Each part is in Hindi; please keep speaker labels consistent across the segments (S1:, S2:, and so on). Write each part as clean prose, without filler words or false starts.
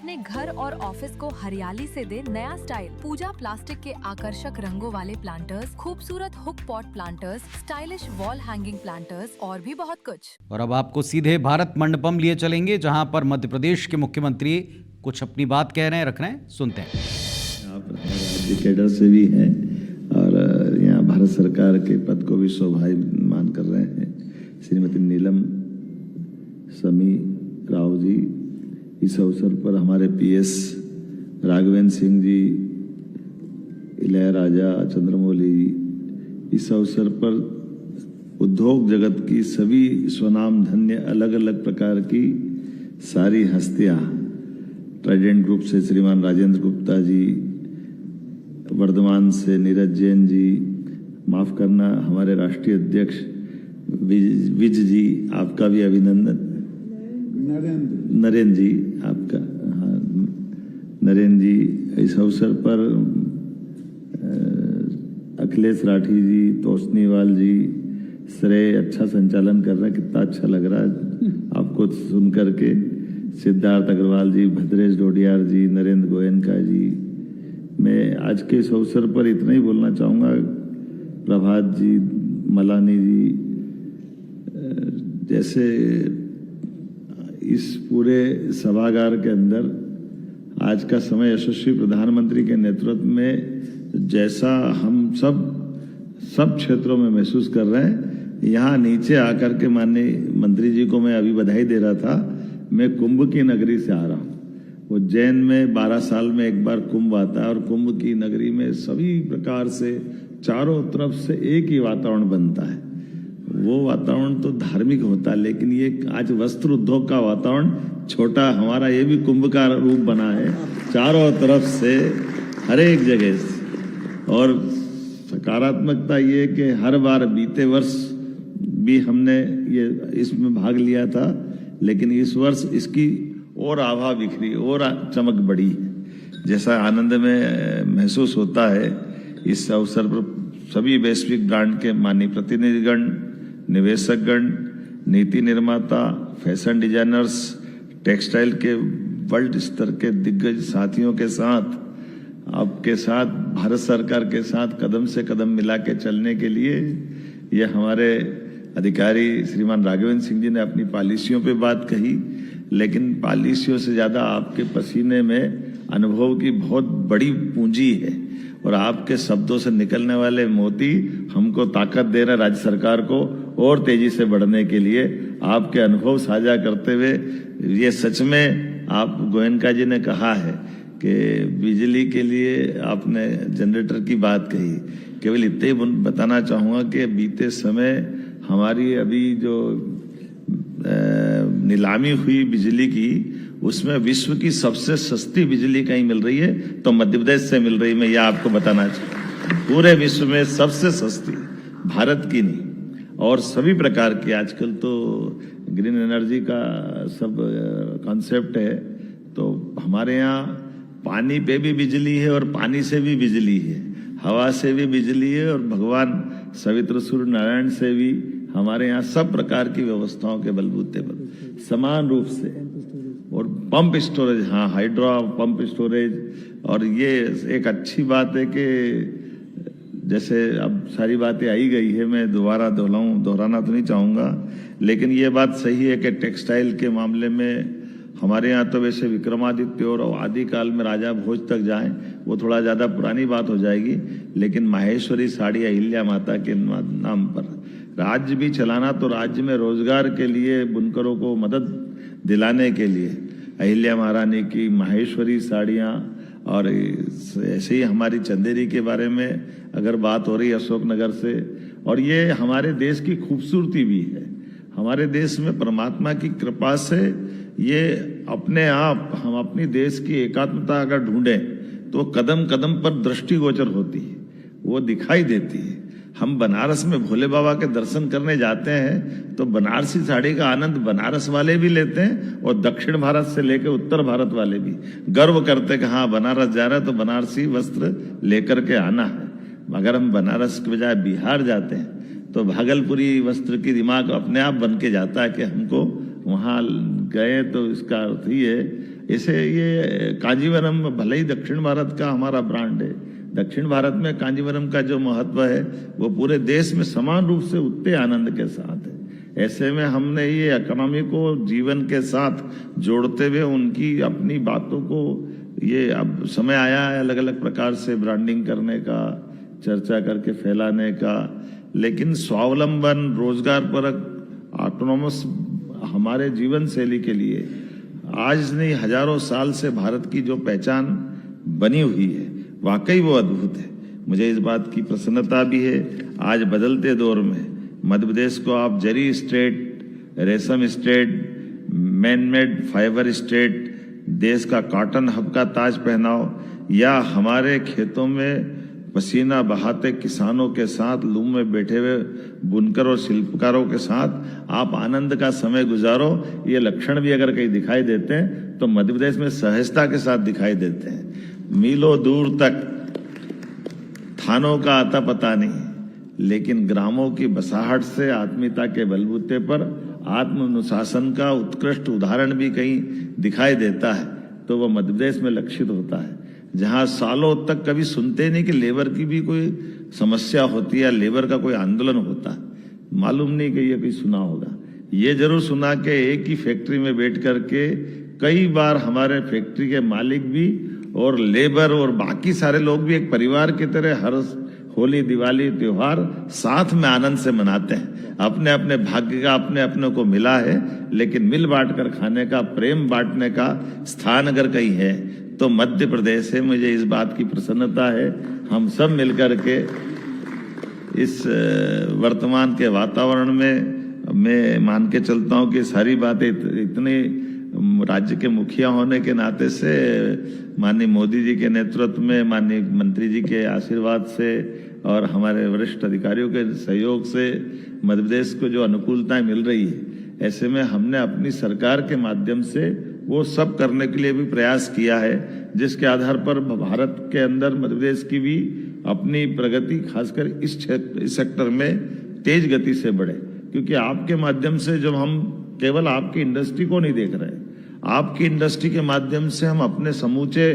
S1: अपने घर और ऑफिस को हरियाली से दे नया स्टाइल। पूजा प्लास्टिक के आकर्षक रंगों वाले प्लांटर्स, खूबसूरत hook pot planters, stylish wall hanging planters और भी बहुत कुछ।
S2: और अब आपको सीधे भारत मंडपम लिए चलेंगे, जहां पर मध्य प्रदेश के मुख्यमंत्री कुछ अपनी बात कह रहे हैं, रख रहे हैं, सुनते हैं।
S3: आप राज्य कैडर से भी हैं और यहाँ भारत सरकार के पद को भी शोभायमान कर रहे हैं। श्रीमती नीलम समी राव जी, इस अवसर पर हमारे पीएस राघवेंद्र सिंह जी, इलैयाराजा चंद्रमौली जी, इस अवसर पर उद्योग जगत की सभी स्वनाम धन्य अलग अलग प्रकार की सारी हस्तियां, ट्राइडेंट ग्रुप से श्रीमान राजेंद्र गुप्ता जी, वर्धमान से नीरज जैन जी, माफ करना हमारे राष्ट्रीय अध्यक्ष विज जी, आपका भी अभिनंदन। नरेंद्र जी, आपका, हाँ, नरेंद्र जी, इस अवसर पर अखिलेश राठी जी, तोषनीवाल जी, श्रेय अच्छा संचालन कर रहे हैं, कितना अच्छा लग रहा है आपको सुन करके। सिद्धार्थ अग्रवाल जी, भद्रेश डोडियार जी, नरेंद्र गोयनका जी। मैं आज के इस अवसर पर इतना ही बोलना चाहूँगा, प्रभात जी, मलानी जी, जैसे इस पूरे सभागार के अंदर आज का समय यशस्वी प्रधानमंत्री के नेतृत्व में जैसा हम सब क्षेत्रों में महसूस कर रहे हैं, यहाँ नीचे आकर के माननीय मंत्री जी को मैं अभी बधाई दे रहा था। मैं कुंभ की नगरी से आ रहा हूँ। उज्जैन में 12 साल में एक बार कुंभ आता है और कुंभ की नगरी में सभी प्रकार से चारों तरफ से एक ही वातावरण बनता है। वो वातावरण तो धार्मिक होता है, लेकिन ये आज वस्त्र उद्योग का वातावरण छोटा, हमारा ये भी कुंभ का रूप बना है, चारों तरफ से हर एक जगह से। और सकारात्मकता ये कि हर बार बीते वर्ष भी हमने ये इसमें भाग लिया था, लेकिन इस वर्ष इसकी और आभा बिखरी और चमक बढ़ी है। जैसा आनंद में महसूस होता है, इस अवसर पर सभी वैश्विक ब्रांड के माननीय प्रतिनिधिगण, निवेशकगण, नीति निर्माता, फैशन डिजाइनर्स, टेक्सटाइल के वर्ल्ड स्तर के दिग्गज साथियों के साथ, आपके साथ, भारत सरकार के साथ कदम से कदम मिला के चलने के लिए ये हमारे अधिकारी श्रीमान राघवेंद्र सिंह जी ने अपनी पॉलिसियों पे बात कही, लेकिन पॉलिसियों से ज्यादा आपके पसीने में अनुभव की बहुत बड़ी पूंजी है और आपके शब्दों से निकलने वाले मोती हमको ताकत दे रहे, राज्य सरकार को और तेजी से बढ़ने के लिए। आपके अनुभव साझा करते हुए ये सच में, आप गोयनका जी ने कहा है कि बिजली के लिए आपने जनरेटर की बात कही, केवल इतने ही बताना चाहूँगा कि बीते समय हमारी अभी जो नीलामी हुई बिजली की, उसमें विश्व की सबसे सस्ती बिजली कहीं मिल रही है तो मध्य प्रदेश से मिल रही है। मैं यह आपको बताना चाहूँ, पूरे विश्व में सबसे सस्ती, भारत की नहीं। और सभी प्रकार की आजकल तो ग्रीन एनर्जी का सब कॉन्सेप्ट है, तो हमारे यहाँ पानी पे भी बिजली है और पानी से भी बिजली है, हवा से भी बिजली है और भगवान सवित्र सूर्य नारायण से भी हमारे यहाँ सब प्रकार की व्यवस्थाओं के बलबूते पर समान रूप से। और पंप स्टोरेज, हाँ, हाइड्रो पंप स्टोरेज। और ये एक अच्छी बात है कि जैसे अब सारी बातें आई गई है, मैं दोबारा दोहराना तो नहीं चाहूँगा, लेकिन ये बात सही है कि टेक्सटाइल के मामले में हमारे यहाँ तो वैसे विक्रमादित्य और आदिकाल में राजा भोज तक जाएं, वो थोड़ा ज़्यादा पुरानी बात हो जाएगी, लेकिन माहेश्वरी साड़ी अहिल्या माता के नाम पर राज्य भी चलाना, तो राज्य में रोजगार के लिए बुनकरों को मदद दिलाने के लिए अहिल्या महारानी की माहेश्वरी साड़ियाँ। और ऐसे ही हमारी चंदेरी के बारे में अगर बात हो रही है अशोकनगर से, और ये हमारे देश की खूबसूरती भी है। हमारे देश में परमात्मा की कृपा से ये अपने आप, हम अपनी देश की एकात्मता अगर ढूंढें तो कदम कदम पर दृष्टिगोचर होती है, वो दिखाई देती है। हम बनारस में भोले बाबा के दर्शन करने जाते हैं तो बनारसी साड़ी का आनंद बनारस वाले भी लेते हैं और दक्षिण भारत से लेकर उत्तर भारत वाले भी गर्व करते कि हाँ, बनारस जा रहा है तो बनारसी वस्त्र लेकर के आना है। अगर हम बनारस के बजाय बिहार जाते हैं तो भागलपुरी वस्त्र की दिमाग अपने आप बन के जाता है कि हमको वहाँ गए, तो इसका अर्थ ही है ऐसे ये कांजीवरम भले ही दक्षिण भारत का हमारा ब्रांड है, दक्षिण भारत में कांजीवरम का जो महत्व है वो पूरे देश में समान रूप से उतने आनंद के साथ है। ऐसे में हमने ये इकोनॉमी को जीवन के साथ जोड़ते हुए उनकी अपनी बातों को, ये अब समय आया है अलग अलग प्रकार से ब्रांडिंग करने का, चर्चा करके फैलाने का, लेकिन स्वावलंबन, रोजगार परक, ऑटोनोमस हमारे जीवन शैली के लिए आज नहीं हजारों साल से भारत की जो पहचान बनी हुई है वाकई वो अद्भुत है। मुझे इस बात की प्रसन्नता भी है आज बदलते दौर में मध्य प्रदेश को आप जरी स्टेट, रेशम state, man made fibre state, देश का कॉटन हब का ताज पहनाओ, या हमारे खेतों में पसीना बहाते किसानों के साथ, लूम में बैठे हुए बुनकर और शिल्पकारों के साथ आप आनंद का समय गुजारो। ये लक्षण भी अगर कहीं दिखाई देते हैं तो मध्य प्रदेश में सहजता के साथ दिखाई देते हैं। मीलों दूर तक थानों का आता पता नहीं, लेकिन ग्रामों की बसाहट से आत्मीयता के बलबूते पर आत्मानुशासन का उत्कृष्ट उदाहरण भी कहीं दिखाई देता है तो वह मध्य प्रदेश में लक्षित होता है, जहां सालों तक कभी सुनते नहीं कि लेबर की भी कोई समस्या होती है, लेबर का कोई आंदोलन होता है। मालूम नहीं कि ये कोई सुना होगा। ये जरूर सुना कि एक ही फैक्ट्री में बैठ करके कई बार हमारे फैक्ट्री के मालिक भी और लेबर और बाकी सारे लोग भी एक परिवार की तरह हर होली, दिवाली, त्योहार साथ में आनंद से मनाते हैं। अपने अपने भाग्य का अपने अपने को मिला है, लेकिन मिल बांट कर खाने का, प्रेम बांटने का स्थान अगर कहीं है तो मध्य प्रदेश है। मुझे इस बात की प्रसन्नता है हम सब मिलकर के इस वर्तमान के वातावरण में मैं मान के चलता हूं कि सारी बातें इतनी राज्य के मुखिया होने के नाते से माननीय मोदी जी के नेतृत्व में, माननीय मंत्री जी के आशीर्वाद से और हमारे वरिष्ठ अधिकारियों के सहयोग से मध्य प्रदेश को जो अनुकूलताएं मिल रही है, ऐसे में हमने अपनी सरकार के माध्यम से वो सब करने के लिए भी प्रयास किया है जिसके आधार पर भारत के अंदर मध्य प्रदेश की भी अपनी प्रगति खासकर इस सेक्टर में तेज गति से बढ़े। क्योंकि आपके माध्यम से जब हम केवल आपकी इंडस्ट्री को नहीं देख रहे, आपकी इंडस्ट्री के माध्यम से हम अपने समूचे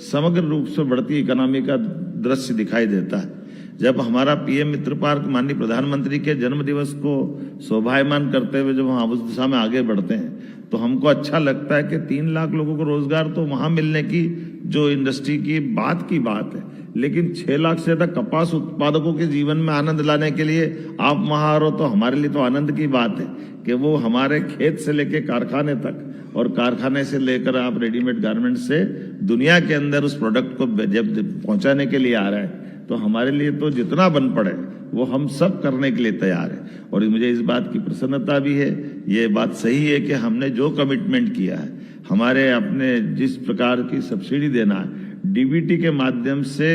S3: समग्र रूप से बढ़ती इकोनॉमी का दृश्य दिखाई देता है। जब हमारा पीएम मित्र पार्क माननीय प्रधानमंत्री के जन्म दिवस को शोभायमान करते हुए जब हम उस दिशा में आगे बढ़ते हैं तो हमको अच्छा लगता है कि 3 लाख लोगों को रोजगार तो वहां मिलने की जो इंडस्ट्री की बात है, लेकिन 6 लाख से ज्यादा कपास उत्पादकों के जीवन में आनंद लाने के लिए आप वहां आ रहे हो तो हमारे लिए तो आनंद की बात है कि वो हमारे खेत से लेकर कारखाने तक और कारखाने से लेकर आप रेडीमेड गारमेंट से दुनिया के अंदर उस प्रोडक्ट को जब पहुंचाने के लिए आ रहा है तो हमारे लिए तो जितना बन पड़े वो हम सब करने के लिए तैयार है। और मुझे इस बात की प्रसन्नता भी है, ये बात सही है कि हमने जो कमिटमेंट किया है, हमारे अपने जिस प्रकार की सब्सिडी देना है डीबीटी के माध्यम से,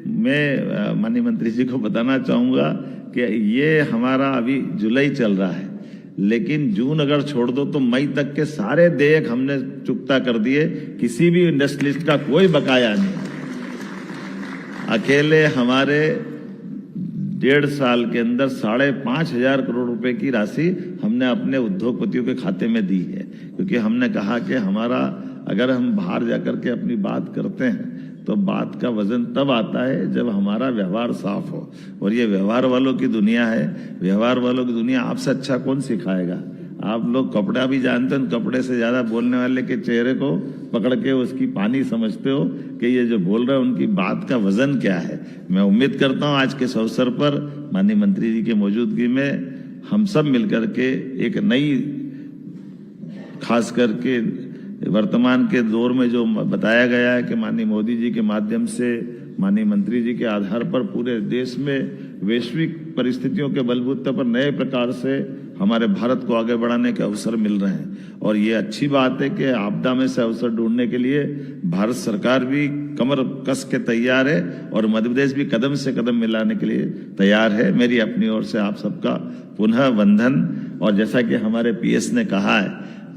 S3: मैं माननीय मंत्री जी को बताना चाहूंगा कि ये हमारा अभी जुलाई चल रहा है, लेकिन जून अगर छोड़ दो तो मई तक के सारे देयक हमने चुकता कर दिए, किसी भी इंडस्ट्रियलिस्ट का कोई बकाया नहीं। अकेले हमारे 1.5 साल के अंदर 5,500 करोड़ रुपए की राशि हमने अपने उद्योगपतियों के खाते में दी है, क्योंकि हमने कहा कि हमारा अगर हम बाहर जाकर के अपनी बात करते हैं तो बात का वजन तब आता है जब हमारा व्यवहार साफ हो, और ये व्यवहार वालों की दुनिया है। व्यवहार वालों की दुनिया आपसे अच्छा कौन सिखाएगा? आप लोग कपड़ा भी जानते हैं, कपड़े से ज्यादा बोलने वाले के चेहरे को पकड़ के उसकी पानी समझते हो कि ये जो बोल रहे हैं उनकी बात का वजन क्या है। मैं उम्मीद करता हूं आज के इस अवसर पर माननीय मंत्री जी की मौजूदगी में हम सब मिलकर के एक नई, खास करके वर्तमान के दौर में जो बताया गया है कि माननीय मोदी जी के माध्यम से, माननीय मंत्री जी के आधार पर पूरे देश में वैश्विक परिस्थितियों के बलबूते पर नए प्रकार से हमारे भारत को आगे बढ़ाने के अवसर मिल रहे हैं। और ये अच्छी बात है कि आपदा में से अवसर ढूंढने के लिए भारत सरकार भी कमर कस के तैयार है और मध्य प्रदेश भी कदम से कदम मिलाने के लिए तैयार है। मेरी अपनी ओर से आप सबका पुनः वंदन। और जैसा कि हमारे पीएस ने कहा है,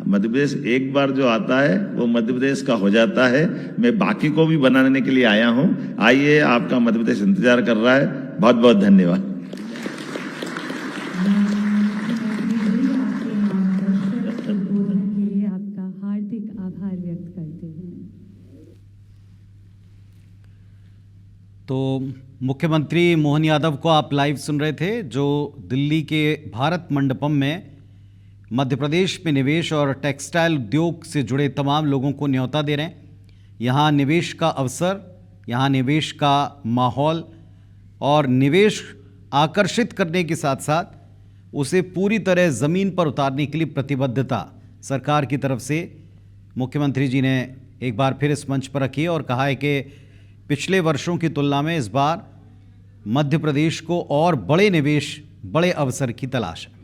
S3: मध्य प्रदेश एक बार जो आता है वो मध्य प्रदेश का हो जाता है। मैं बाकी को भी बनाने के लिए आया हूं। आइए, आपका मध्य प्रदेश इंतजार कर रहा है। बहुत बहुत धन्यवाद।
S4: आपके मार्गदर्शन उद्बोधन के लिए आपका हार्दिक आभार व्यक्त करते हैं।
S2: तो मुख्यमंत्री मोहन यादव को आप लाइव सुन रहे थे, जो दिल्ली के भारत मंडपम में मध्य प्रदेश में निवेश और टेक्सटाइल उद्योग से जुड़े तमाम लोगों को न्योता दे रहे हैं। यहाँ निवेश का अवसर, यहाँ निवेश का माहौल और निवेश आकर्षित करने के साथ साथ उसे पूरी तरह ज़मीन पर उतारने के लिए प्रतिबद्धता सरकार की तरफ से मुख्यमंत्री जी ने एक बार फिर इस मंच पर रखी और कहा है कि पिछले वर्षों की तुलना में इस बार मध्य प्रदेश को और बड़े निवेश, बड़े अवसर की तलाश है।